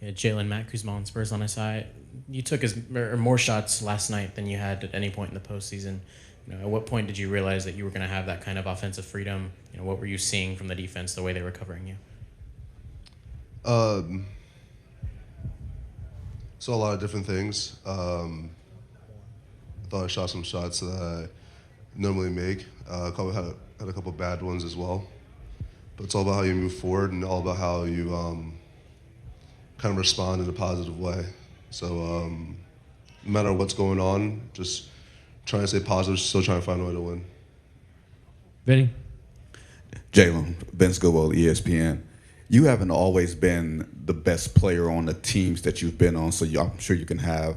Yeah, Jalen Matt Kuzma Spurs on his side. You took more shots last night than you had at any point in the postseason. At what point did you realize that you were going to have that kind of offensive freedom? What were you seeing from the defense, the way they were covering you? Um, so a lot of different things. I thought I shot some shots that I normally make. Had a couple bad ones as well. But it's all about how you move forward and all about how you kind of respond in a positive way. So no matter what's going on, just trying to stay positive, still trying to find a way to win. Vinny? Jalen, Vince Goodwill, ESPN. You haven't always been the best player on the teams that you've been on, so I'm sure you can have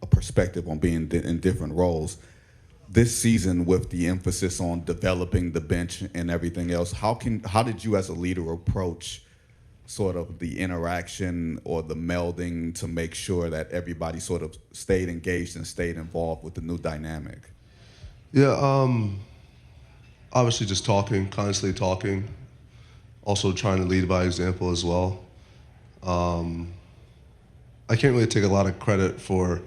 a perspective on being in different roles. This season, with the emphasis on developing the bench and everything else, how did you as a leader approach sort of the interaction or the melding to make sure that everybody sort of stayed engaged and stayed involved with the new dynamic? Yeah, obviously just talking, constantly talking. Also trying to lead by example as well. I can't really take a lot of credit for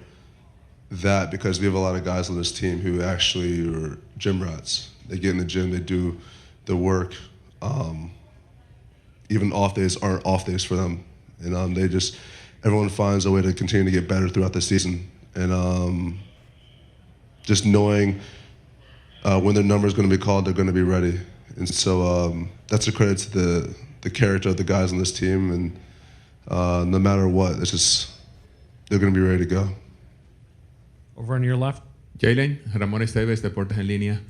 that because we have a lot of guys on this team who actually are gym rats. They get in the gym, they do the work. Even off days aren't off days for them. And everyone finds a way to continue to get better throughout the season. And just knowing when their number is going to be called, they're going to be ready. And so that's a credit to the character of the guys on this team. And no matter what, they're going to be ready to go. Over on your left. Jalen, Ramón Esteves, Deportes en Línea.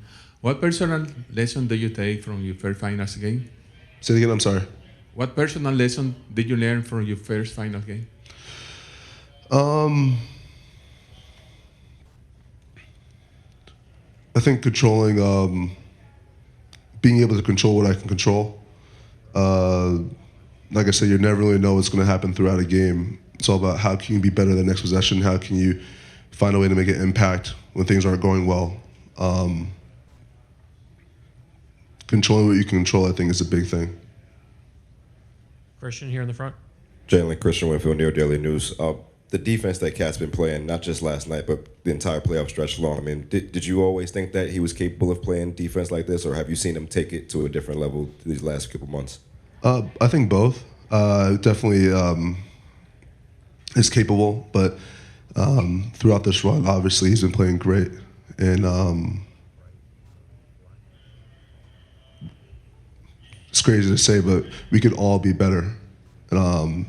What personal lesson do you take from your first finals game? Say it again, I'm sorry. What personal lesson did you learn from your first finals game? I think controlling, being able to control what I can control. Like I said, you never really know what's going to happen throughout a game. It's all about how can you be better the next possession, how can you find a way to make an impact when things aren't going well. Controlling what you can control, I think, is a big thing. Christian here in the front. Jalen, Christian Winfield, New York Daily News. The defense that Cat's been playing, not just last night, but the entire playoff stretch long. I mean, did you always think that he was capable of playing defense like this, or have you seen him take it to a different level these last couple months? I think both. Definitely is capable, but throughout this run, obviously, he's been playing great. And it's crazy to say, but we could all be better. And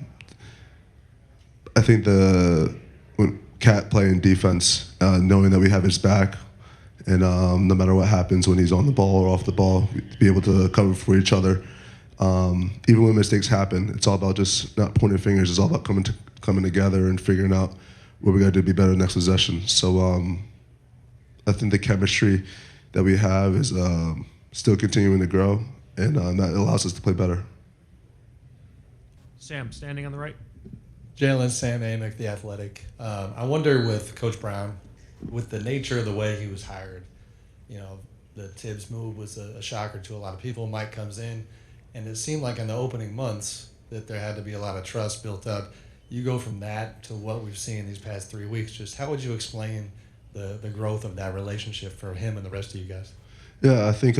I think when Cat playing defense, knowing that we have his back, and no matter what happens when he's on the ball or off the ball, to be able to cover for each other. Even when mistakes happen, it's all about just not pointing fingers. It's all about coming together and figuring out what we got to do to be better next possession. So I think the chemistry that we have is still continuing to grow, and that allows us to play better. Sam, standing on the right. Jalen, Sam Amick, The Athletic. I wonder with Coach Brown, with the nature of the way he was hired, the Tibbs move was a shocker to a lot of people. Mike comes in, and it seemed like in the opening months that there had to be a lot of trust built up. You go from that to what we've seen these past 3 weeks. Just how would you explain the growth of that relationship for him and the rest of you guys? Yeah, I think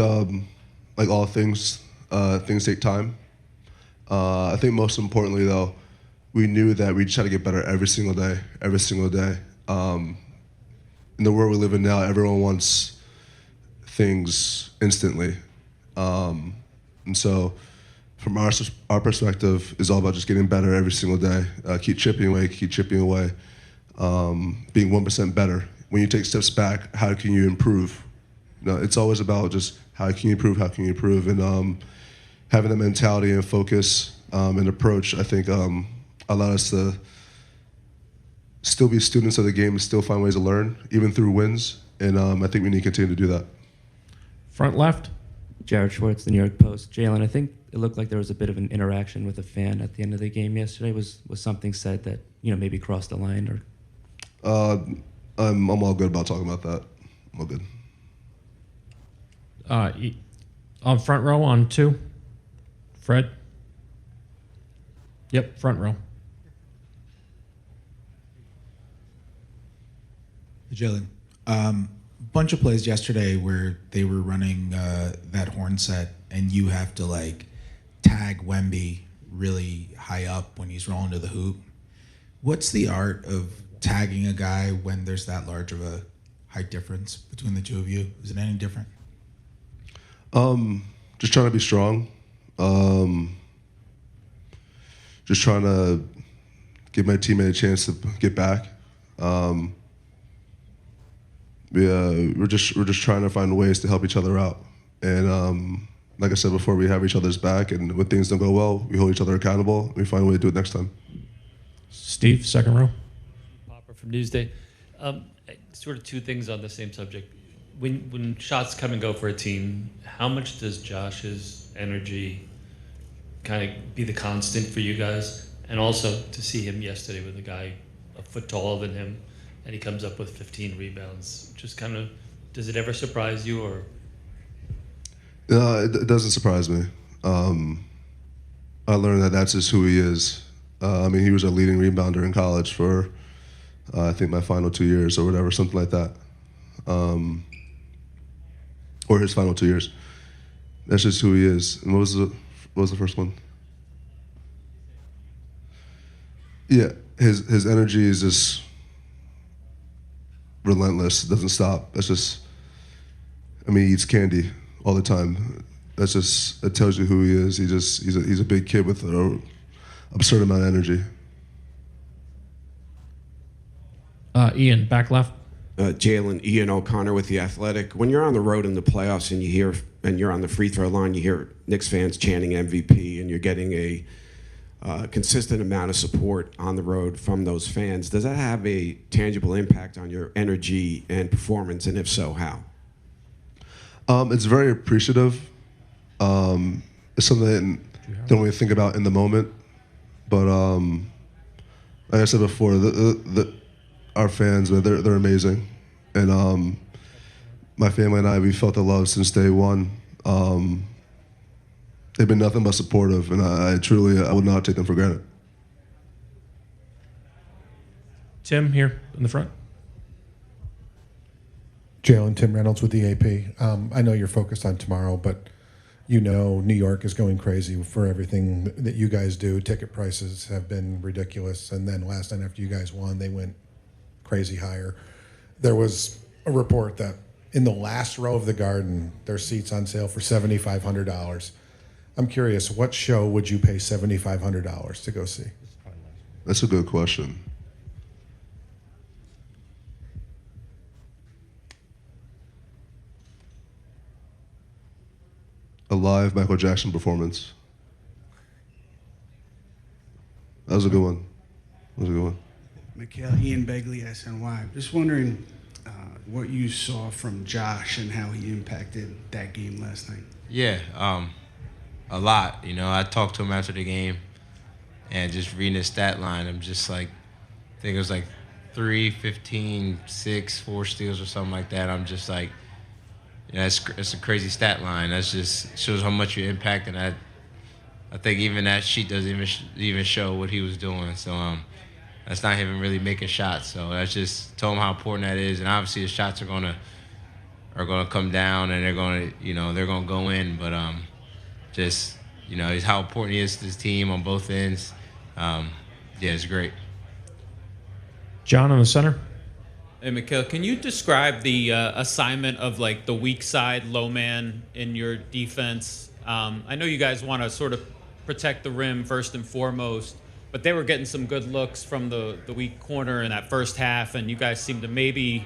like all things, things take time. I think most importantly, though, we knew that we just had to get better every single day. In the world we live in now, everyone wants things instantly. And so from our perspective, it's all about just getting better every single day. Keep chipping away, being 1% better. When you take steps back, how can you improve? It's always about just how can you improve, and having that mentality and focus and approach, I think, allowed us to still be students of the game and still find ways to learn, even through wins. And I think we need to continue to do that. Front left. Jared Schwartz, the New York Post. Jalen, I think it looked like there was a bit of an interaction with a fan at the end of the game yesterday. Was something said that maybe crossed the line, or? I'm all good about talking about that. I'm all good. On front row on 2. Fred. Yep, front row. Jalen, bunch of plays yesterday where they were running that horn set, and you have to like tag Wemby really high up when he's rolling to the hoop. What's the art of tagging a guy when there's that large of a height difference between the two of you? Is it any different? Just trying to be strong. Just trying to give my teammate a chance to get back. We're just trying to find ways to help each other out. And like I said before, we have each other's back, and when things don't go well, we hold each other accountable. We find a way to do it next time. Steve, second row. Popper from Newsday. Sort of two things on the same subject. When shots come and go for a team, how much does Josh's energy kind of be the constant for you guys? And also to see him yesterday with a guy a foot taller than him, and he comes up with 15 rebounds. Just kind of, does it ever surprise you, or? It doesn't surprise me. I learned that that's just who he is. I mean, he was a leading rebounder in college for, I think, my final 2 years or whatever, something like that. Or his final 2 years. That's just who he is. And what was the first one? Yeah, his energy is just relentless. It doesn't stop. That's just, I mean, he eats candy all the time. That's just, it tells you who he is. He's a big kid with an absurd amount of energy. Ian, back left. Jalen, Ian O'Connor with The Athletic. When you're on the road in the playoffs and you're on the free throw line, you hear Knicks fans chanting MVP, and you're getting a consistent amount of support on the road from those fans. Does that have a tangible impact on your energy and performance, and if so, how? It's very appreciative. It's something that I don't really think about in the moment. But like I said before, our fans, they're amazing. And my family and I, we felt the love since day one. They've been nothing but supportive, and I would not take them for granted. Tim, here in the front. Jalen, Tim Reynolds with the AP. I know you're focused on tomorrow, but you know New York is going crazy for everything that you guys do. Ticket prices have been ridiculous, and then last night after you guys won, they went crazy higher. There was a report that in the last row of the Garden, there's seats on sale for $7,500. I'm curious, what show would you pay $7,500 to go see? That's a good question. A live Michael Jackson performance. That was a good one. Mikal, Ian Begley, SNY. Just wondering what you saw from Josh and how he impacted that game last night. Yeah, a lot. You know, I talked to him after the game, and just reading his stat line, I'm just like, I think it was like 3, 15, 6, 4 steals or something like that. I'm just like, you know, it's a crazy stat line. That's just shows how much you impact, and I think even that sheet doesn't even show what he was doing. So that's not even really making shots. So that's just told him how important that is. And obviously his shots are gonna come down, and they're gonna go in. But just, you know, it's how important he is to his team on both ends. Yeah, it's great. John on the center. Hey, Mikal, can you describe the assignment of like the weak side low man in your defense? I know you guys want to sort of protect the rim first and foremost, but they were getting some good looks from the weak corner in that first half, and you guys seem to maybe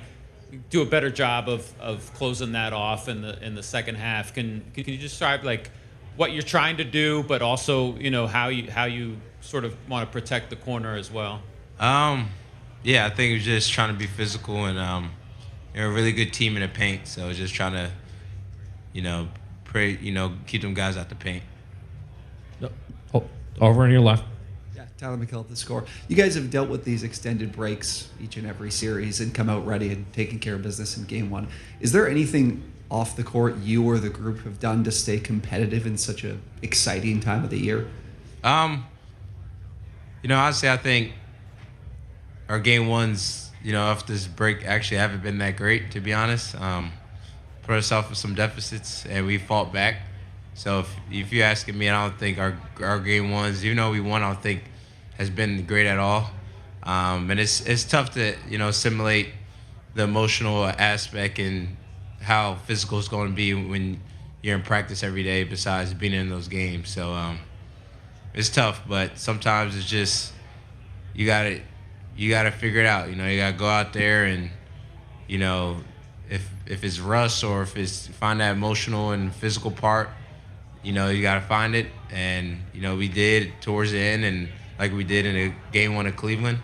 do a better job of closing that off in the second half. Can you describe like what you're trying to do, but also, you know, how you sort of want to protect the corner as well? Yeah, I think it was just trying to be physical, and they're a really good team in the paint, so just trying to, you know, keep them guys out the paint. Over on your left. Yeah, Tyler Mikal at The Score. You guys have dealt with these extended breaks each and every series and come out ready and taking care of business in game one. Is there anything off the court you or the group have done to stay competitive in such an exciting time of the year? You know, honestly, I think our game ones, off this break actually haven't been that great, to be honest. Put ourselves with some deficits, and we fought back. So if you're asking me, I don't think our game ones, even though we won, I don't think has been great at all. And it's tough to assimilate the emotional aspect and how physical it's going to be when you're in practice every day. Besides being in those games, so it's tough. But sometimes it's just you gotta figure it out. You gotta go out there and if it's rust or if it's find that emotional and physical part. You got to find it, and we did towards the end, and like we did in the game 1 of Cleveland.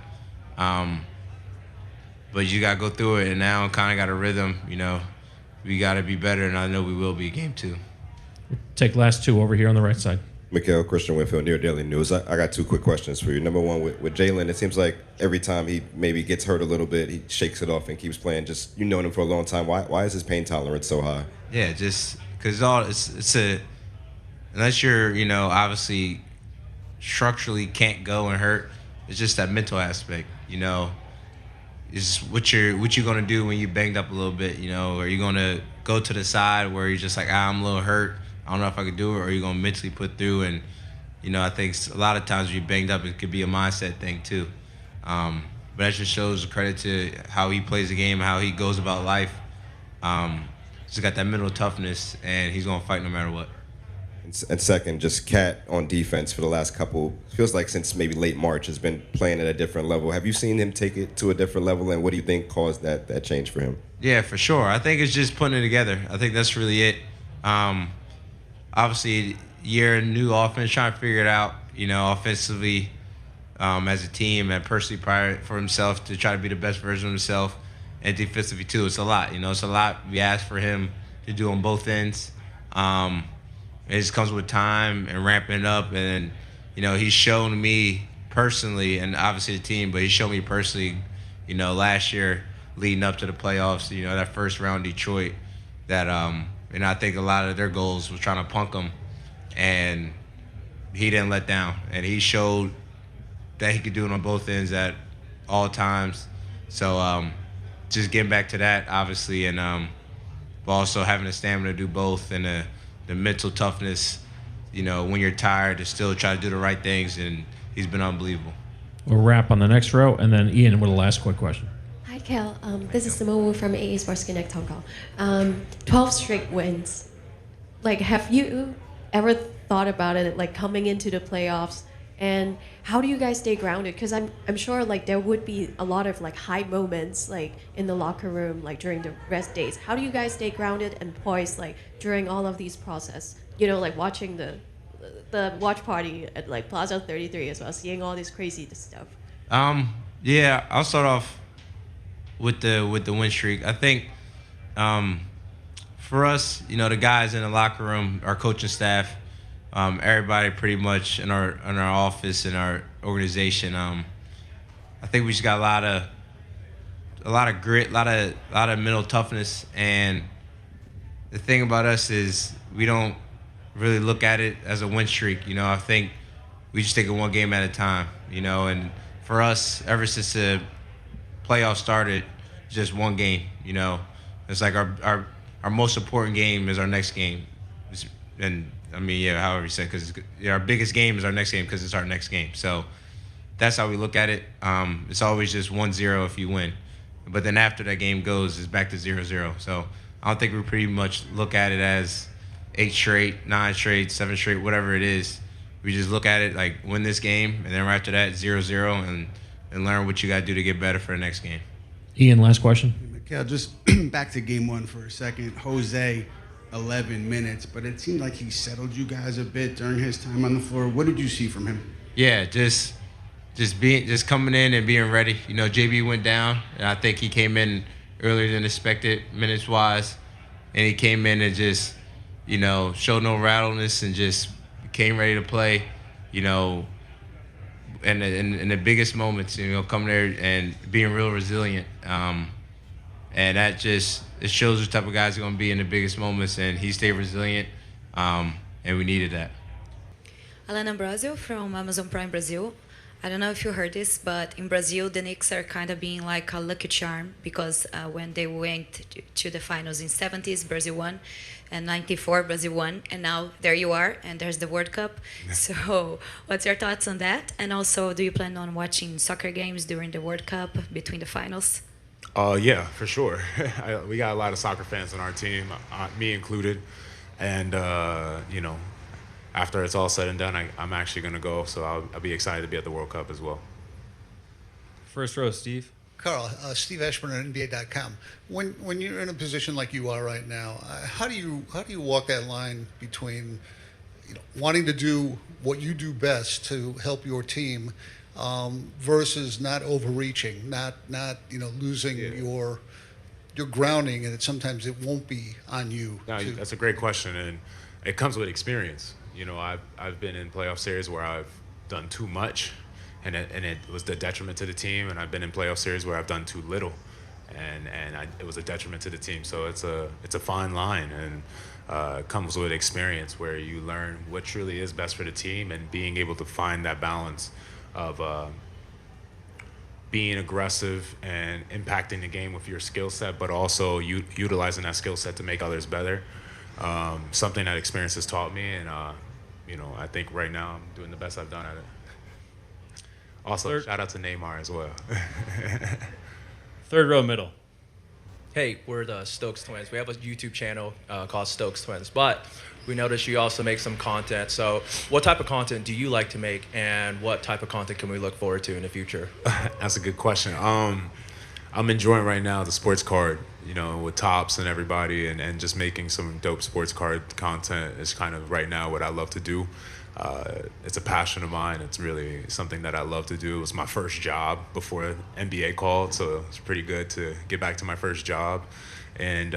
But you got to go through it, and now kind of got a rhythm. We got to be better, and I know we will be game 2. Take last 2 over here on the right side. Mikal, Christian Winfield, New York Daily News. I got 2 quick questions for you. Number one, with Jalen, it seems like every time he maybe gets hurt a little bit, he shakes it off and keeps playing. Just known him for a long time. Why is his pain tolerance so high? Yeah, just because unless you're obviously structurally can't go and hurt, it's just that mental aspect. Is what you're gonna do when you banged up a little bit. Are you gonna go to the side where you're just like, I'm a little hurt, I don't know if I could do it, or are you gonna mentally put through? And I think a lot of times when you're banged up, it could be a mindset thing too. But that just shows credit to how he plays the game, how he goes about life. He's got that mental toughness, and he's gonna fight no matter what. And second, just Cat on defense for the last couple, feels like since maybe late March, has been playing at a different level. Have you seen him take it to a different level, and what do you think caused that change for him? Yeah, for sure. I think it's just putting it together. I think that's really it. Obviously, year, new offense, trying to figure it out, offensively as a team and personally prior for himself to try to be the best version of himself, and defensively too. It's a lot, it's a lot we asked for him to do on both ends. It just comes with time and ramping it up. And, he's shown me personally, and obviously the team, but he showed me personally, last year leading up to the playoffs, that first round Detroit, that, I think a lot of their goals was trying to punk him. And he didn't let down. And he showed that he could do it on both ends at all times. So just getting back to that, obviously, and but also having the stamina to do both, and the mental toughness, when you're tired, to still try to do the right things, and he's been unbelievable. We'll wrap on the next row, and then Ian with the last quick question. Hi, Cal. This is Simone Wu from AA Sports Connect Hong Kong. 12 straight wins. Have you ever thought about it, coming into the playoffs, and how do you guys stay grounded? Because I'm sure there would be a lot of high moments in the locker room during the rest days. How do you guys stay grounded and poised during all of these process? Watching the watch party at Plaza 33 as well, seeing all this crazy stuff. Yeah, I'll start off with the win streak. I think for us, the guys in the locker room, our coaching staff, everybody pretty much in our office and our organization. I think we just got a lot of grit, a lot of mental toughness. And the thing about us is we don't really look at it as a win streak. I think we just take it one game at a time. And for us, ever since the playoffs started, just one game. It's like our most important game is our next game, and however you say, because our biggest game is our next game because it's our next game. So that's how we look at it. It's always just 1-0 if you win. But then after that game goes, it's back to 0-0. So I don't think we pretty much look at it as 8 straight, 9 straight, 7 straight, whatever it is. We just look at it win this game, and then right after that, 0-0, and learn what you got to do to get better for the next game. Ian, last question. Mikal, just back to game 1 for a second. Jose, 11 minutes, but it seemed like he settled you guys a bit during his time on the floor. What did you see from him? Yeah, just coming in and being ready. JB went down, and I think he came in earlier than expected minutes wise, and he came in and just showed no rattleness and just came ready to play. And in the biggest moments, coming there and being real resilient. And that just, it shows the type of guys are going to be in the biggest moments, and he stayed resilient, and we needed that. Alana Brazil from Amazon Prime Brazil. I don't know if you heard this, but in Brazil, the Knicks are kind of being like a lucky charm because when they went to the finals in 70s, Brazil won, and 94, Brazil won, and now there you are, and there's the World Cup. So what's your thoughts on that? And also, do you plan on watching soccer games during the World Cup between the finals? Yeah, for sure. We got a lot of soccer fans on our team, me included, and you know, after it's all said and done, I'm actually going to go, so I'll be excited to be at the World Cup as well. First row, Steve. Carl, Steve Ashburn at NBA.com. When you're in a position like you are right now, how do you walk that line between, you know, wanting to do what you do best to help your team, versus not overreaching, not losing your grounding, and sometimes it won't be on you. No, that's a great question, and it comes with experience. You know, I've been in playoff series where I've done too much, and it was the detriment to the team, and I've been in playoff series where I've done too little, and it was a detriment to the team. So it's a fine line, and it comes with experience where you learn what truly is best for the team, and being able to find that balance of being aggressive and impacting the game with your skill set, but also utilizing that skill set to make others better. Something that experience has taught me, and you know, I think right now I'm doing the best I've done at it. Also, shout out to Neymar as well. Third row, middle. Hey, we're the Stokes Twins. We have a YouTube channel called Stokes Twins, but we noticed you also make some content. So what type of content do you like to make, and what type of content can we look forward to in the future? That's a good question. I'm enjoying right now the sports card, you know, with Tops and everybody, and just making some dope sports card content is kind of right now what I love to do. It's a passion of mine. It's really something that I love to do. It was my first job before NBA called, so it's pretty good to get back to my first job. And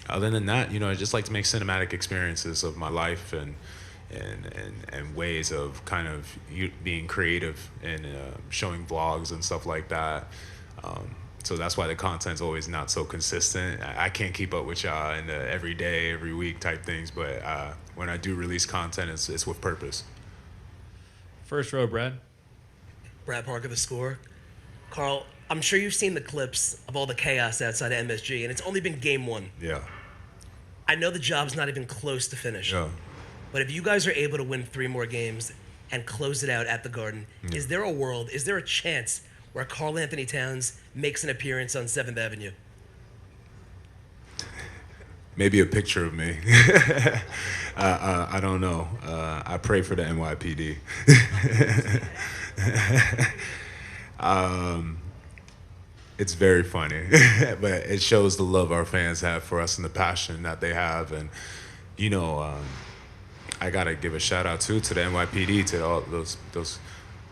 other than that, you know, I just like to make cinematic experiences of my life and ways of kind of being creative and showing vlogs and stuff like that. So that's why the content's always not so consistent. I can't keep up with y'all in the every day, every week type things, but when I do release content, it's with purpose. First row, Brad. Brad Parker, The Score. Carl, I'm sure you've seen the clips of all the chaos outside of MSG, and it's only been game one. Yeah. I know the job's not even close to finish. Yeah. But if you guys are able to win 3 more games and close it out at the Garden, is there a chance where Karl-Anthony Towns makes an appearance on 7th Avenue? Maybe a picture of me. I don't know. I pray for the NYPD. It's very funny, but it shows the love our fans have for us and the passion that they have. And, you know, I got to give a shout out too to the NYPD, to all those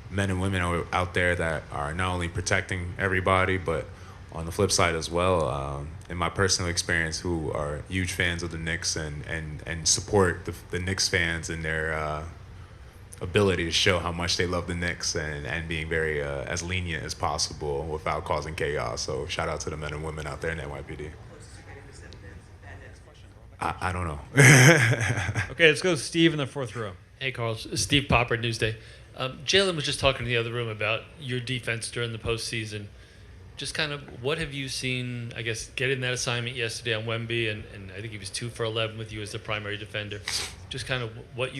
men and women out there that are not only protecting everybody, but on the flip side as well, in my personal experience, who are huge fans of the Knicks and support the Knicks fans in their ability to show how much they love the Knicks and being very as lenient as possible without causing chaos. So shout out to the men and women out there in NYPD. I don't know. Okay, let's go Steve in the 4th row. Hey, Carl. Steve Popper, Newsday. Jalen was just talking in the other room about your defense during the postseason. Just kind of what have you seen, I guess, getting that assignment yesterday on Wemby, and I think he was 2 for 11 with you as the primary defender. Just kind of what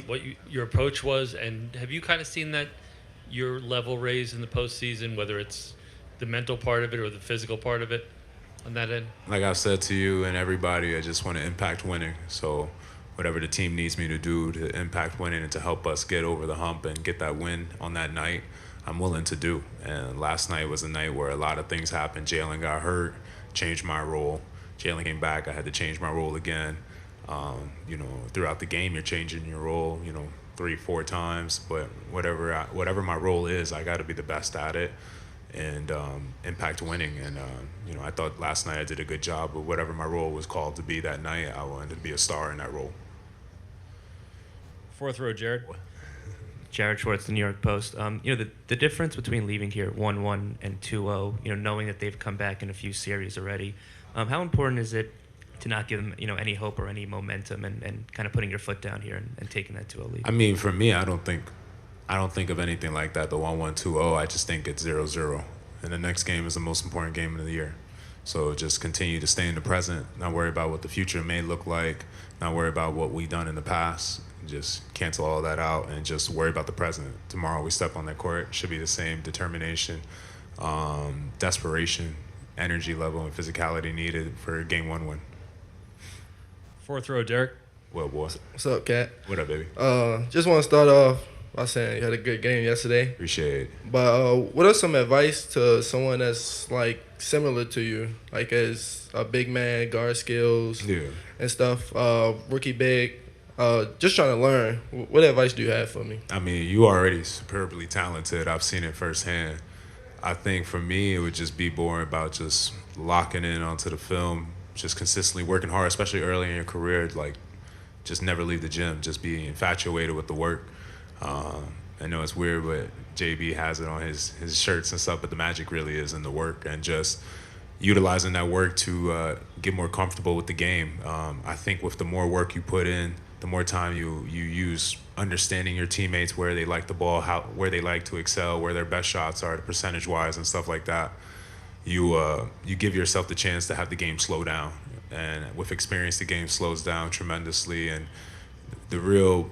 your approach was, and have you kind of seen that your level raised in the postseason, whether it's the mental part of it or the physical part of it on that end? Like I said to you and everybody, I just want to impact winning. So whatever the team needs me to do to impact winning and to help us get over the hump and get that win on that night, I'm willing to do. And last night was a night where a lot of things happened. Jalen got hurt, changed my role. Jalen came back, I had to change my role again. You know, throughout the game, you're changing your role, you know, 3-4 times. But whatever my role is, I got to be the best at it and impact winning. And, you know, I thought last night I did a good job, but whatever my role was called to be that night, I wanted to be a star in that role. 4th row, Jared. Jared Schwartz, the New York Post. You know, the difference between leaving here 1-1 and 2-0, you know, knowing that they've come back in a few series already, how important is it to not give them, you know, any hope or any momentum and kind of putting your foot down here and taking that 2-0 lead? I mean, for me, I don't think I don't think of anything like that, the 1-1, 2-0. I just think it's 0-0. And the next game is the most important game of the year. So just continue to stay in the present, not worry about what the future may look like, not worry about what we've done in the past. Just cancel all that out and just worry about the present. Tomorrow we step on that court, should be the same determination, desperation, energy level, and physicality needed for a game 1 win. Fourth row, Derek. Well, boy. What's up, Cat? What up, baby? Just want to start off by saying you had a good game yesterday. Appreciate it. But what are some advice to someone that's like similar to you, like as a big man, guard skills, and stuff, rookie big, just trying to learn? What advice do you have for me? I mean, you already superbly talented. I've seen it firsthand. I think for me, it would just be more about just locking in onto the film, just consistently working hard, especially early in your career. Like, just never leave the gym. Just be infatuated with the work. I know it's weird, but JB has it on his shirts and stuff, but the magic really is in the work and just utilizing that work to get more comfortable with the game. I think with the more work you put in, the more time you use understanding your teammates, where they like the ball, where they like to excel, where their best shots are, percentage-wise and stuff like that, you give yourself the chance to have the game slow down. And with experience, the game slows down tremendously. And the real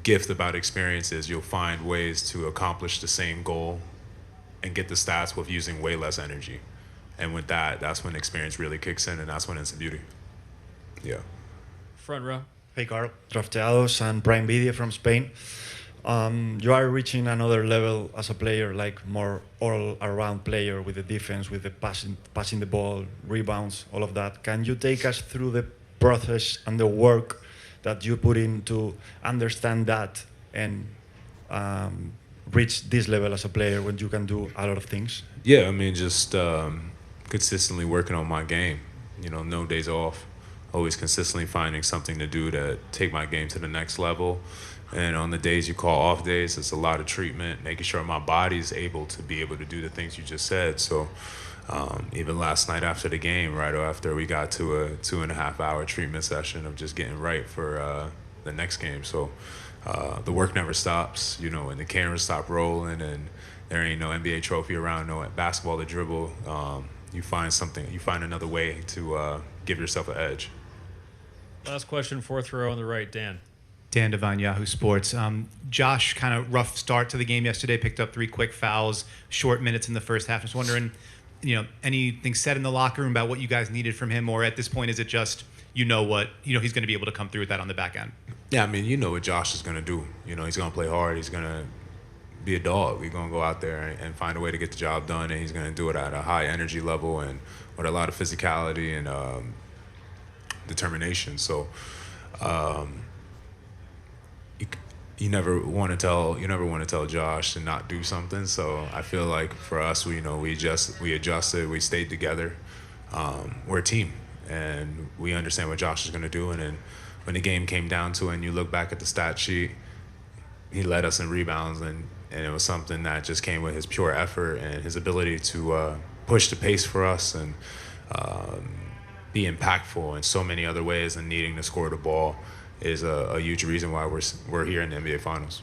gift about experience is you'll find ways to accomplish the same goal and get the stats with using way less energy. And with that, that's when experience really kicks in, and that's when it's a beauty. Yeah. Front row. Hey, Carl. Drafteados and Prime Video from Spain. You are reaching another level as a player, like more all-around player with the defense, with the passing the ball, rebounds, all of that. Can you take us through the process and the work that you put in to understand that and reach this level as a player when you can do a lot of things? Yeah, I mean, just consistently working on my game. You know, no days off. Always consistently finding something to do to take my game to the next level. And on the days you call off days, it's a lot of treatment, making sure my body's able to do the things you just said. So even last night after the game, right after we got to a 2.5 hour treatment session of just getting right for the next game. So the work never stops, you know, and the cameras stop rolling and there ain't no NBA trophy around, no basketball to dribble. You find another way to give yourself an edge. Last question, fourth row on the right, Dan. Dan Devine, Yahoo Sports. Josh, kind of rough start to the game yesterday, picked up 3 quick fouls, short minutes in the first half. I was wondering, you know, anything said in the locker room about what you guys needed from him, or at this point is it just, he's going to be able to come through with that on the back end? Yeah, I mean, you know what Josh is going to do. You know, he's going to play hard. He's going to be a dog. We're going to go out there and find a way to get the job done, and he's going to do it at a high energy level and with a lot of physicality and determination. So you never want to tell Josh to not do something. So I feel like for us, we adjusted, we stayed together. We're a team, and we understand what Josh is going to do. And then when the game came down to it, and you look back at the stat sheet, he led us in rebounds, and it was something that just came with his pure effort and his ability to push the pace for us and be impactful in so many other ways, and needing to score the ball is a huge reason why we're here in the NBA Finals.